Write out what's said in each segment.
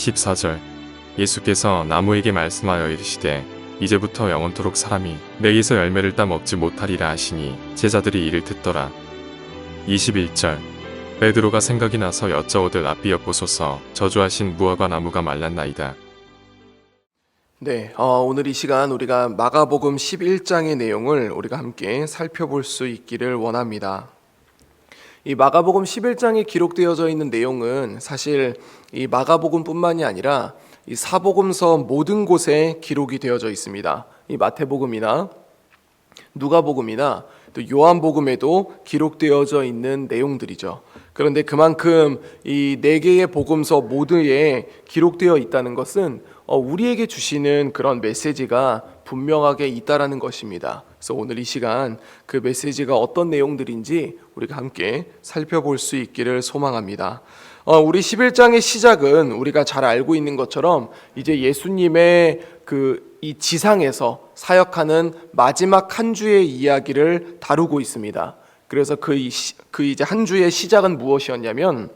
14절 예수께서 나무에게 말씀하여 이르시되 이제부터 영원토록 사람이 내게서 열매를 따 먹지 못하리라 하시니 제자들이 이를 듣더라. 21절 베드로가 생각이 나서 여짜오되 랍비 여보소서 저주하신 무화과 나무가 말랐나이다. 네, 오늘 이 시간 우리가 마가복음 11장의 내용을 우리가 함께 살펴볼 수 있기를 원합니다. 이 마가복음 11장에 기록되어져 있는 내용은 사실 이 마가복음뿐만이 아니라 이 사복음서 모든 곳에 기록이 되어져 있습니다. 이 마태복음이나 누가복음이나 또 요한복음에도 기록되어져 있는 내용들이죠. 그런데 그만큼 이 네 개의 복음서 모두에 기록되어 있다는 것은 우리에게 주시는 그런 메시지가 분명하게 있다라는 것입니다. 그래서 오늘 이 시간 그 메시지가 어떤 내용들인지 우리가 함께 살펴볼 수 있기를 소망합니다. 우리 11장의 시작은 우리가 잘 알고 있는 것처럼 이제 예수님의 이 지상에서 사역하는 마지막 한 주의 이야기를 다루고 있습니다. 그래서 그 이제 한 주의 시작은 무엇이었냐면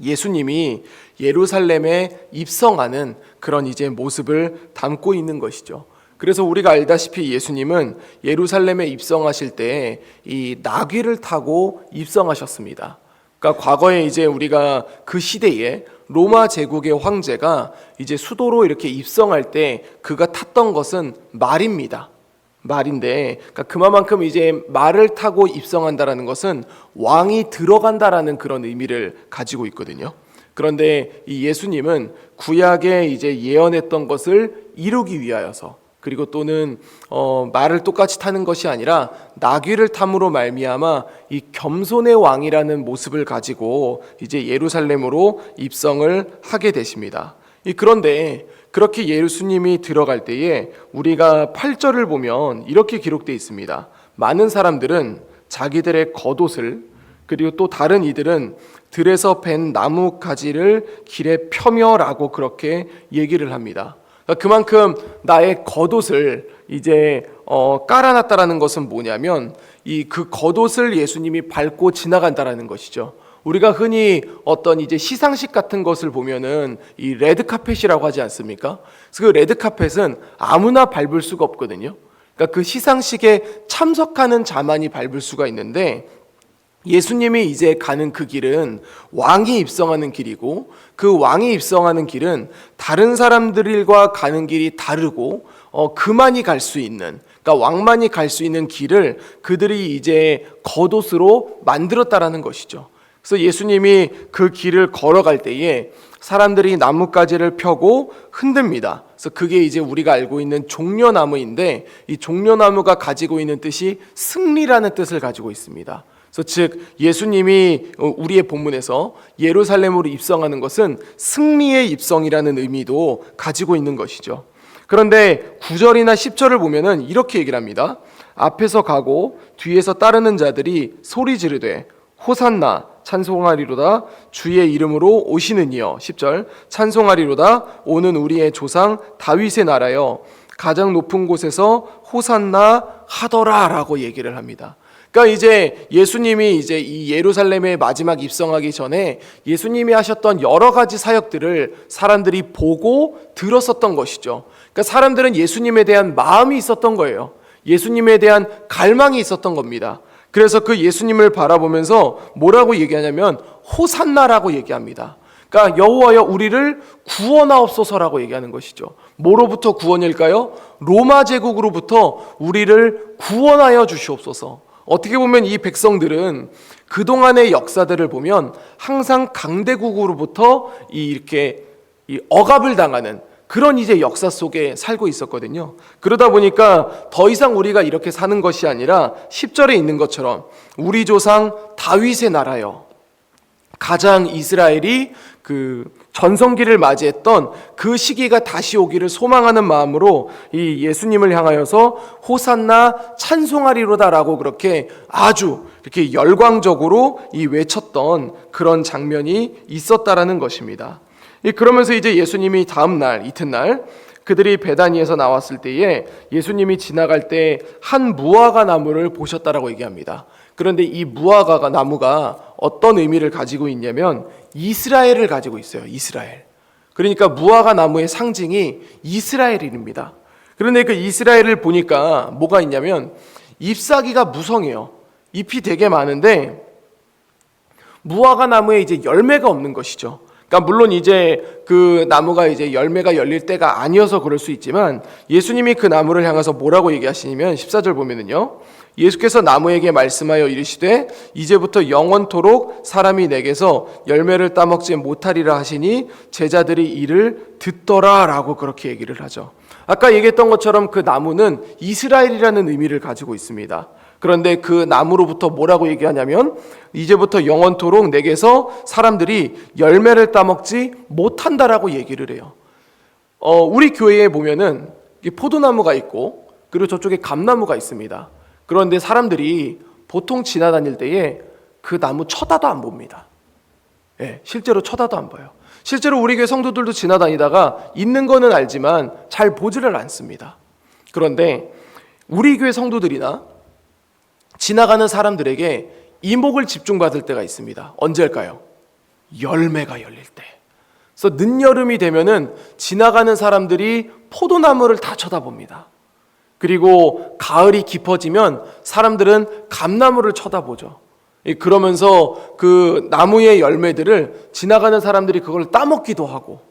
예수님이 예루살렘에 입성하는 그런 이제 모습을 담고 있는 것이죠. 그래서 우리가 알다시피 예수님은 예루살렘에 입성하실 때 이 나귀를 타고 입성하셨습니다. 그러니까 과거에 이제 우리가 그 시대에 로마 제국의 황제가 이제 수도로 이렇게 입성할 때 그가 탔던 것은 말입니다. 말인데 그러니까 그만큼 이제 말을 타고 입성한다라는 것은 왕이 들어간다라는 그런 의미를 가지고 있거든요. 그런데 이 예수님은 구약에 이제 예언했던 것을 이루기 위하여서 그리고 또는 말을 똑같이 타는 것이 아니라 나귀를 탐으로 말미암아 이 겸손의 왕이라는 모습을 가지고 이제 예루살렘으로 입성을 하게 되십니다. 그런데 그렇게 예수님이 들어갈 때에 우리가 8절을 보면 이렇게 기록되어 있습니다. 많은 사람들은 자기들의 겉옷을 그리고 또 다른 이들은 들에서 벤 나무 가지를 길에 펴며라고 그렇게 얘기를 합니다. 그만큼 나의 겉옷을 이제 깔아놨다라는 것은 뭐냐면 그 겉옷을 예수님이 밟고 지나간다라는 것이죠. 우리가 흔히 어떤 이제 시상식 같은 것을 보면은 이 레드카펫이라고 하지 않습니까? 그래서 그 레드카펫은 아무나 밟을 수가 없거든요. 그러니까 그 시상식에 참석하는 자만이 밟을 수가 있는데 예수님이 이제 가는 그 길은 왕이 입성하는 길이고 그 왕이 입성하는 길은 다른 사람들과 가는 길이 다르고 그만이 갈 수 있는 그러니까 왕만이 갈 수 있는 길을 그들이 이제 겉옷으로 만들었다라는 것이죠. 그래서 예수님이 그 길을 걸어갈 때에 사람들이 나뭇가지를 펴고 흔듭니다. 그래서 그게 이제 우리가 알고 있는 종려나무인데 이 종려나무가 가지고 있는 뜻이 승리라는 뜻을 가지고 있습니다. 그래서 즉 예수님이 우리의 본문에서 예루살렘으로 입성하는 것은 승리의 입성이라는 의미도 가지고 있는 것이죠. 그런데 9절이나 10절을 보면은 이렇게 얘기를 합니다. 앞에서 가고 뒤에서 따르는 자들이 소리 지르되 호산나 찬송하리로다 주의 이름으로 오시는 이여 10절 찬송하리로다 오는 우리의 조상 다윗의 나라여 가장 높은 곳에서 호산나 하더라 라고 얘기를 합니다. 그러니까 이제 예수님이 이제 이 예루살렘에 마지막 입성하기 전에 예수님이 하셨던 여러 가지 사역들을 사람들이 보고 들었었던 것이죠. 그러니까 사람들은 예수님에 대한 마음이 있었던 거예요. 예수님에 대한 갈망이 있었던 겁니다. 그래서 그 예수님을 바라보면서 뭐라고 얘기하냐면 호산나라고 얘기합니다. 그러니까 여호와여 우리를 구원하옵소서라고 얘기하는 것이죠. 뭐로부터 구원일까요? 로마 제국으로부터 우리를 구원하여 주시옵소서. 어떻게 보면 이 백성들은 그동안의 역사들을 보면 항상 강대국으로부터 이렇게 억압을 당하는 그런 이제 역사 속에 살고 있었거든요. 그러다 보니까 더 이상 우리가 이렇게 사는 것이 아니라 10절에 있는 것처럼 우리 조상 다윗의 나라여 가장 이스라엘이 그 전성기를 맞이했던 그 시기가 다시 오기를 소망하는 마음으로 이 예수님을 향하여서 호산나 찬송하리로다라고 그렇게 아주 이렇게 열광적으로 외쳤던 그런 장면이 있었다라는 것입니다. 그러면서 이제 예수님이 다음 날 이튿날 그들이 베다니에서 나왔을 때에 예수님이 지나갈 때 한 무화과 나무를 보셨다라고 얘기합니다. 그런데 이 무화과 나무가 어떤 의미를 가지고 있냐면 이스라엘을 가지고 있어요. 이스라엘. 그러니까 무화과 나무의 상징이 이스라엘입니다. 그런데 그 이스라엘을 보니까 뭐가 있냐면 잎사귀가 무성해요. 잎이 되게 많은데 무화과 나무에 이제 열매가 없는 것이죠. 그러니까 물론 이제 그 나무가 이제 열매가 열릴 때가 아니어서 그럴 수 있지만 예수님이 그 나무를 향해서 뭐라고 얘기하시냐면 14절 보면은요. 예수께서 나무에게 말씀하여 이르시되 이제부터 영원토록 사람이 내게서 열매를 따먹지 못하리라 하시니 제자들이 이를 듣더라라고 그렇게 얘기를 하죠. 아까 얘기했던 것처럼 그 나무는 이스라엘이라는 의미를 가지고 있습니다. 그런데 그 나무로부터 뭐라고 얘기하냐면 이제부터 영원토록 내게서 사람들이 열매를 따먹지 못한다라고 얘기를 해요. 우리 교회에 보면은 포도나무가 있고 그리고 저쪽에 감나무가 있습니다. 그런데 사람들이 보통 지나다닐 때에 그 나무 쳐다도 안 봅니다. 예, 실제로 쳐다도 안 봐요. 실제로 우리 교회 성도들도 지나다니다가 있는 거는 알지만 잘 보지를 않습니다. 그런데 우리 교회 성도들이나 지나가는 사람들에게 이목을 집중받을 때가 있습니다. 언제일까요? 열매가 열릴 때. 그래서 늦여름이 되면은 지나가는 사람들이 포도나무를 다 쳐다봅니다. 그리고 가을이 깊어지면 사람들은 감나무를 쳐다보죠. 그러면서 그 나무의 열매들을 지나가는 사람들이 그걸 따먹기도 하고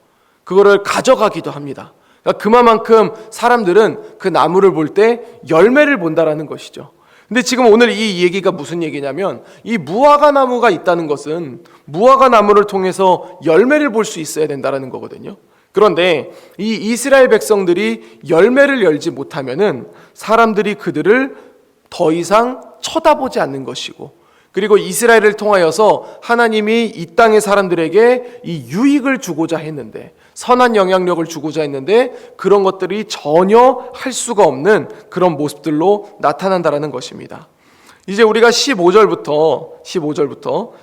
그거를 가져가기도 합니다. 그러니까 그만큼 사람들은 그 나무를 볼 때 열매를 본다라는 것이죠. 근데 지금 오늘 이 얘기가 무슨 얘기냐면 이 무화과 나무가 있다는 것은 무화과 나무를 통해서 열매를 볼 수 있어야 된다는 거거든요. 그런데 이 이스라엘 백성들이 열매를 열지 못하면은 사람들이 그들을 더 이상 쳐다보지 않는 것이고 그리고 이스라엘을 통하여서 하나님이 이 땅의 사람들에게 이 유익을 주고자 했는데 선한 영향력을 주고자 했는데 그런 것들이 전혀 할 수가 없는 그런 모습들로 나타난다는 것입니다. 이제 우리가 15절부터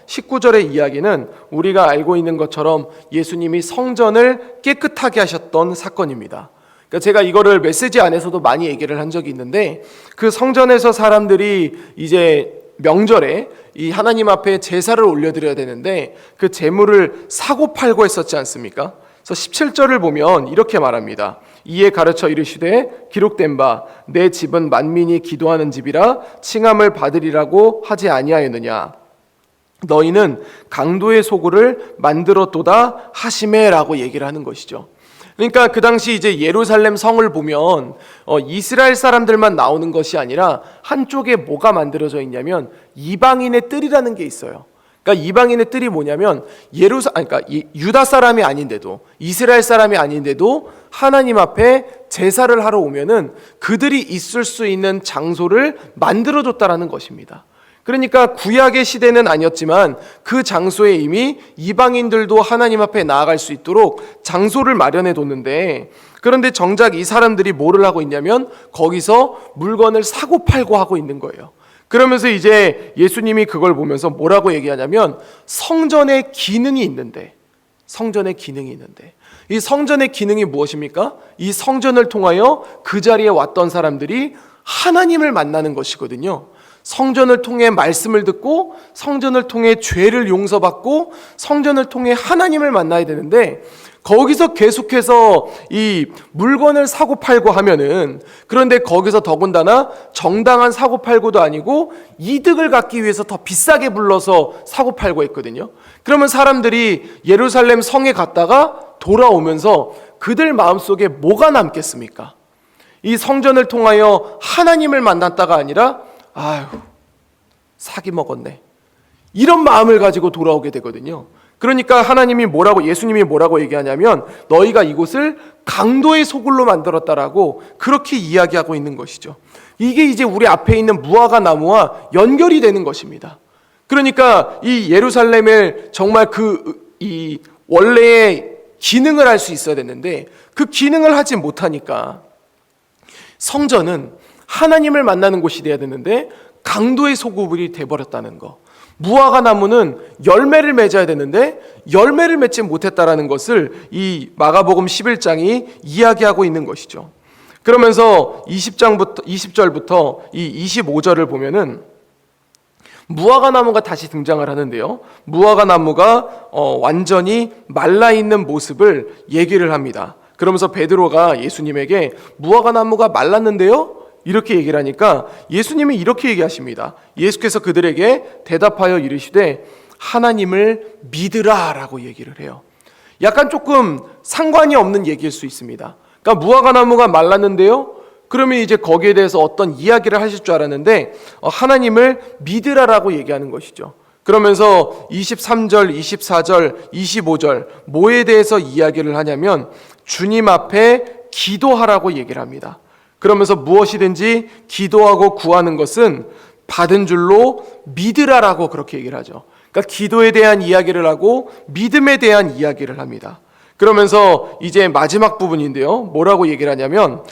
19절의 이야기는 우리가 알고 있는 것처럼 예수님이 성전을 깨끗하게 하셨던 사건입니다. 그러니까 제가 이거를 메시지 안에서도 많이 얘기를 한 적이 있는데 그 성전에서 사람들이 이제 명절에 이 하나님 앞에 제사를 올려드려야 되는데 그 제물을 사고 팔고 했었지 않습니까? 그래서 17절을 보면 이렇게 말합니다. 이에 가르쳐 이르시되 기록된 바 내 집은 만민이 기도하는 집이라 칭함을 받으리라고 하지 아니하였느냐. 너희는 강도의 소굴을 만들었도다 하시매라고 얘기를 하는 것이죠. 그러니까 그 당시 이제 예루살렘 성을 보면 이스라엘 사람들만 나오는 것이 아니라 한쪽에 뭐가 만들어져 있냐면 이방인의 뜰이라는 게 있어요. 그러니까 이방인의 뜰이 뭐냐면 그러니까 유다 사람이 아닌데도 이스라엘 사람이 아닌데도 하나님 앞에 제사를 하러 오면은 그들이 있을 수 있는 장소를 만들어줬다라는 것입니다. 그러니까 구약의 시대는 아니었지만 그 장소에 이미 이방인들도 하나님 앞에 나아갈 수 있도록 장소를 마련해 뒀는데 그런데 정작 이 사람들이 뭐를 하고 있냐면 거기서 물건을 사고 팔고 하고 있는 거예요. 그러면서 이제 예수님이 그걸 보면서 뭐라고 얘기하냐면 성전의 기능이 있는데 이 성전의 기능이 무엇입니까? 이 성전을 통하여 그 자리에 왔던 사람들이 하나님을 만나는 것이거든요. 성전을 통해 말씀을 듣고 성전을 통해 죄를 용서받고 성전을 통해 하나님을 만나야 되는데 거기서 계속해서 이 물건을 사고 팔고 하면은 그런데 거기서 더군다나 정당한 사고 팔고도 아니고 이득을 갖기 위해서 더 비싸게 불러서 사고 팔고 했거든요. 그러면 사람들이 예루살렘 성에 갔다가 돌아오면서 그들 마음속에 뭐가 남겠습니까? 이 성전을 통하여 하나님을 만났다가 아니라 아유 사기 먹었네 이런 마음을 가지고 돌아오게 되거든요. 그러니까 예수님이 뭐라고 얘기하냐면 너희가 이곳을 강도의 소굴로 만들었다라고 그렇게 이야기하고 있는 것이죠. 이게 이제 우리 앞에 있는 무화과 나무와 연결이 되는 것입니다. 그러니까 이 예루살렘을 정말 이 원래의 기능을 할 수 있어야 되는데 그 기능을 하지 못하니까 성전은 하나님을 만나는 곳이 돼야 되는데 강도의 소굴이 돼버렸다는 거. 무화과 나무는 열매를 맺어야 되는데 열매를 맺지 못했다라는 것을 이 마가복음 11장이 이야기하고 있는 것이죠. 그러면서 20절부터 이 25절을 보면은 무화과 나무가 다시 등장을 하는데요. 무화과 나무가 완전히 말라있는 모습을 얘기를 합니다. 그러면서 베드로가 예수님에게 무화과 나무가 말랐는데요? 이렇게 얘기를 하니까 예수님이 이렇게 얘기하십니다. 예수께서 그들에게 대답하여 이르시되 하나님을 믿으라 라고 얘기를 해요. 약간 조금 상관이 없는 얘기일 수 있습니다. 그러니까 무화과 나무가 말랐는데요? 그러면 이제 거기에 대해서 어떤 이야기를 하실 줄 알았는데 하나님을 믿으라라고 얘기하는 것이죠. 그러면서 23절, 24절, 25절 뭐에 대해서 이야기를 하냐면 주님 앞에 기도하라고 얘기를 합니다. 그러면서 무엇이든지 기도하고 구하는 것은 받은 줄로 믿으라라고 그렇게 얘기를 하죠. 그러니까 기도에 대한 이야기를 하고 믿음에 대한 이야기를 합니다. 그러면서 이제 마지막 부분인데요. 뭐라고 얘기를 하냐면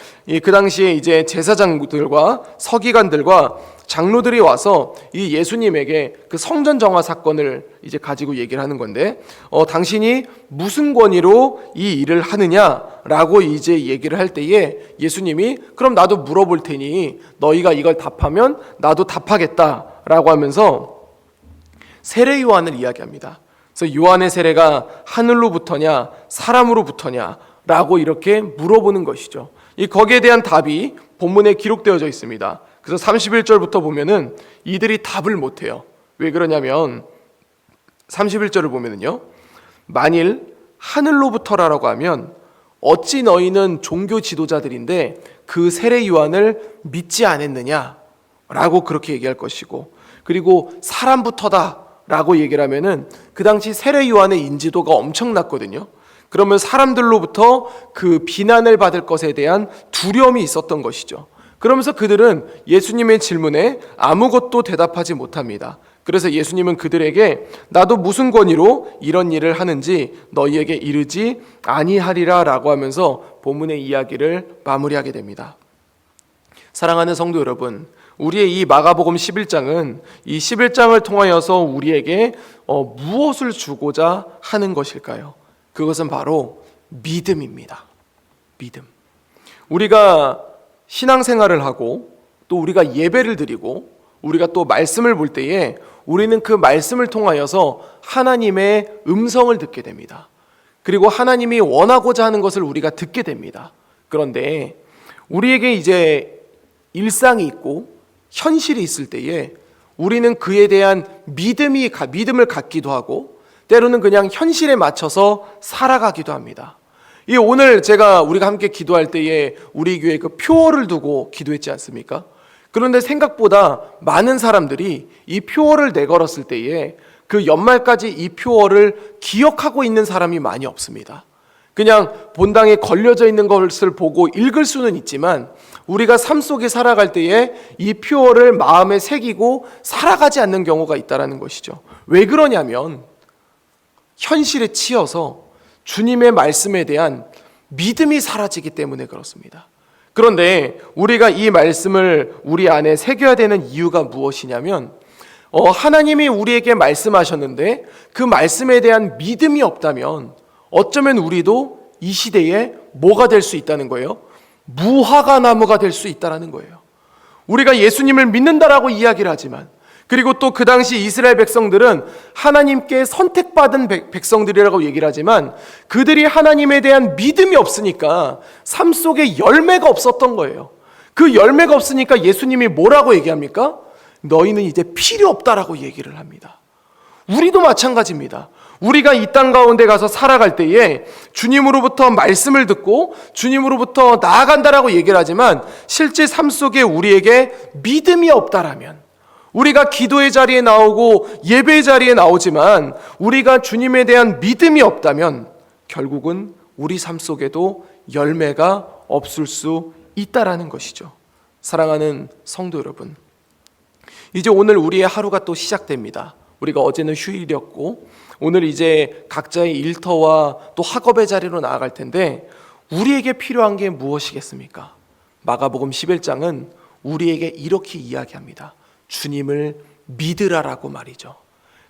그 당시에 이제 제사장들과 서기관들과 장로들이 와서 이 예수님에게 그 성전 정화 사건을 이제 가지고 얘기를 하는 건데 당신이 무슨 권위로 이 일을 하느냐라고 이제 얘기를 할 때에 예수님이 그럼 나도 물어볼 테니 너희가 이걸 답하면 나도 답하겠다라고 하면서 세례 요한을 이야기합니다. 그래서 요한의 세례가 하늘로부터냐 사람으로부터냐라고 이렇게 물어보는 것이죠. 거기에 대한 답이 본문에 기록되어져 있습니다. 그래서 31절부터 보면은 이들이 답을 못해요. 왜 그러냐면 31절을 보면은요, 만일 하늘로부터라고 하면 어찌 너희는 종교 지도자들인데 그 세례 요한을 믿지 않았느냐라고 그렇게 얘기할 것이고, 그리고 사람부터다 라고 얘기를 하면은 그 당시 세례 요한의 인지도가 엄청났거든요. 그러면 사람들로부터 그 비난을 받을 것에 대한 두려움이 있었던 것이죠. 그러면서 그들은 예수님의 질문에 아무것도 대답하지 못합니다. 그래서 예수님은 그들에게 나도 무슨 권위로 이런 일을 하는지 너희에게 이르지 아니하리라 라고 하면서 본문의 이야기를 마무리하게 됩니다. 사랑하는 성도 여러분, 우리의 이 마가복음 11장은 이 11장을 통하여서 우리에게 무엇을 주고자 하는 것일까요? 그것은 바로 믿음입니다. 믿음. 우리가 신앙생활을 하고 또 우리가 예배를 드리고 우리가 또 말씀을 볼 때에 우리는 그 말씀을 통하여서 하나님의 음성을 듣게 됩니다. 그리고 하나님이 원하고자 하는 것을 우리가 듣게 됩니다. 그런데 우리에게 이제 일상이 있고 현실이 있을 때에 우리는 그에 대한 믿음을 갖기도 하고 때로는 그냥 현실에 맞춰서 살아가기도 합니다. 오늘 우리가 함께 기도할 때에 우리 교회 그 표어를 두고 기도했지 않습니까? 그런데 생각보다 많은 사람들이 이 표어를 내걸었을 때에 그 연말까지 이 표어를 기억하고 있는 사람이 많이 없습니다. 그냥 본당에 걸려져 있는 것을 보고 읽을 수는 있지만 우리가 삶 속에 살아갈 때에 이 표어를 마음에 새기고 살아가지 않는 경우가 있다는 것이죠. 왜 그러냐면 현실에 치여서 주님의 말씀에 대한 믿음이 사라지기 때문에 그렇습니다. 그런데 우리가 이 말씀을 우리 안에 새겨야 되는 이유가 무엇이냐면 하나님이 우리에게 말씀하셨는데 그 말씀에 대한 믿음이 없다면 어쩌면 우리도 이 시대에 뭐가 될 수 있다는 거예요? 무화과 나무가 될 수 있다는 거예요. 우리가 예수님을 믿는다라고 이야기를 하지만, 그리고 또 그 당시 이스라엘 백성들은 하나님께 선택받은 백성들이라고 얘기를 하지만 그들이 하나님에 대한 믿음이 없으니까 삶 속에 열매가 없었던 거예요. 그 열매가 없으니까 예수님이 뭐라고 얘기합니까? 너희는 이제 필요 없다라고 얘기를 합니다. 우리도 마찬가지입니다. 우리가 이 땅 가운데 가서 살아갈 때에 주님으로부터 말씀을 듣고 주님으로부터 나아간다라고 얘기를 하지만 실제 삶 속에 우리에게 믿음이 없다라면, 우리가 기도의 자리에 나오고 예배의 자리에 나오지만 우리가 주님에 대한 믿음이 없다면 결국은 우리 삶 속에도 열매가 없을 수 있다라는 것이죠. 사랑하는 성도 여러분, 이제 오늘 우리의 하루가 또 시작됩니다. 우리가 어제는 휴일이었고 오늘 이제 각자의 일터와 또 학업의 자리로 나아갈 텐데 우리에게 필요한 게 무엇이겠습니까? 마가복음 11장은 우리에게 이렇게 이야기합니다. 주님을 믿으라라고 말이죠.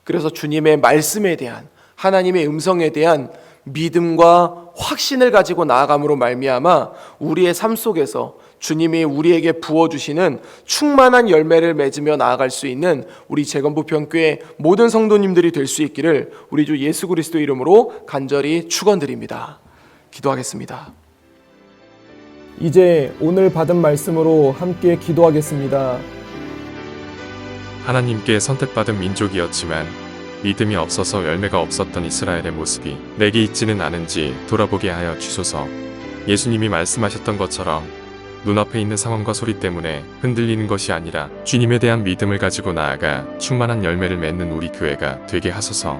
그래서 주님의 말씀에 대한, 하나님의 음성에 대한 믿음과 확신을 가지고 나아감으로 말미암아 우리의 삶 속에서 주님이 우리에게 부어주시는 충만한 열매를 맺으며 나아갈 수 있는 우리 재건부평교회 모든 성도님들이 될 수 있기를 우리 주 예수 그리스도 이름으로 간절히 축원드립니다. 기도하겠습니다. 이제 오늘 받은 말씀으로 함께 기도하겠습니다. 하나님께 선택받은 민족이었지만 믿음이 없어서 열매가 없었던 이스라엘의 모습이 내게 있지는 않은지 돌아보게 하여 주소서. 예수님이 말씀하셨던 것처럼 눈앞에 있는 상황과 소리 때문에 흔들리는 것이 아니라 주님에 대한 믿음을 가지고 나아가 충만한 열매를 맺는 우리 교회가 되게 하소서.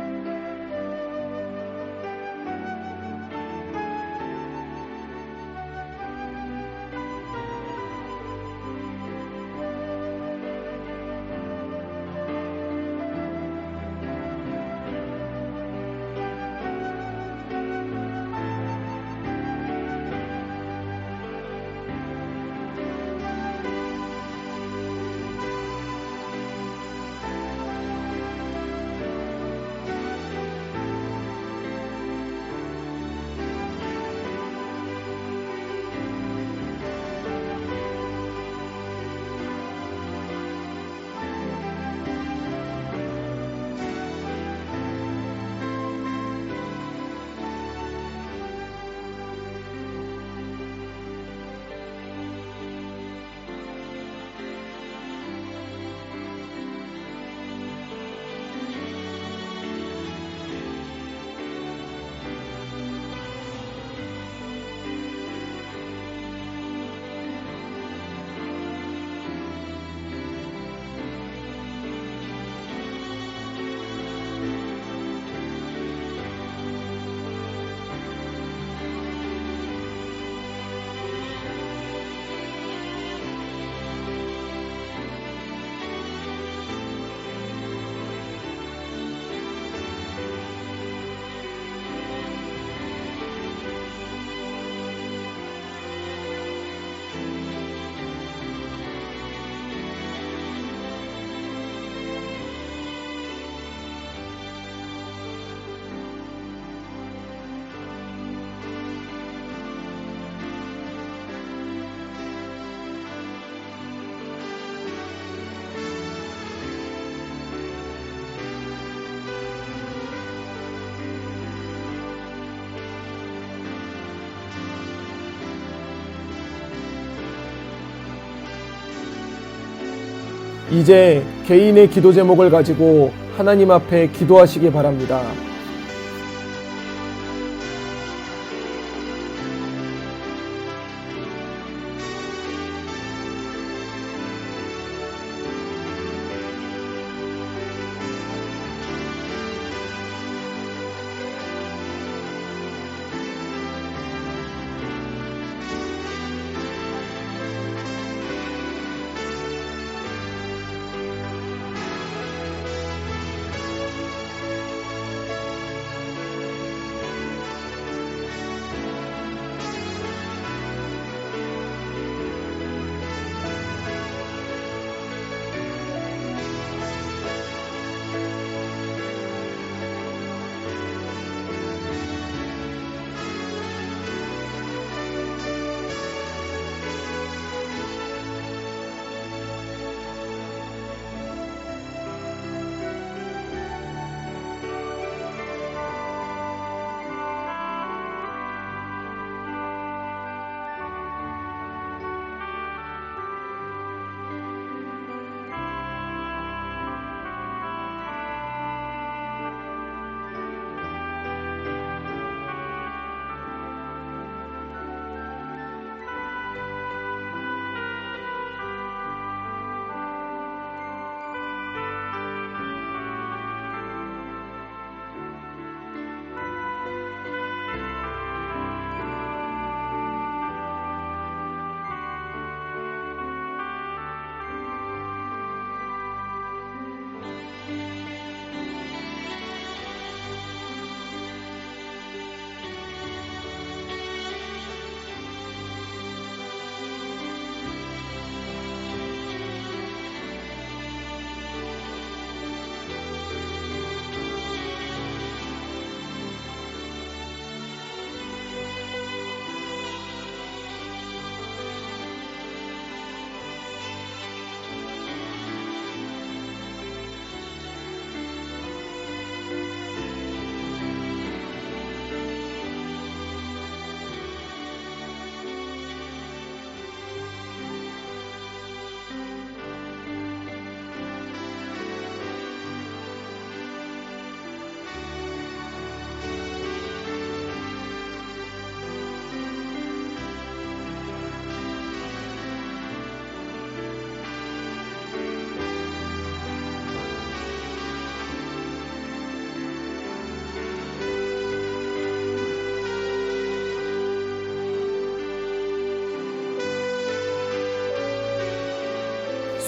이제 개인의 기도 제목을 가지고 하나님 앞에 기도하시기 바랍니다.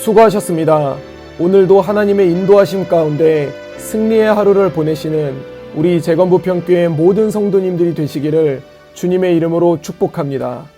수고하셨습니다. 오늘도 하나님의 인도하심 가운데 승리의 하루를 보내시는 우리 재건부평교회 모든 성도님들이 되시기를 주님의 이름으로 축복합니다.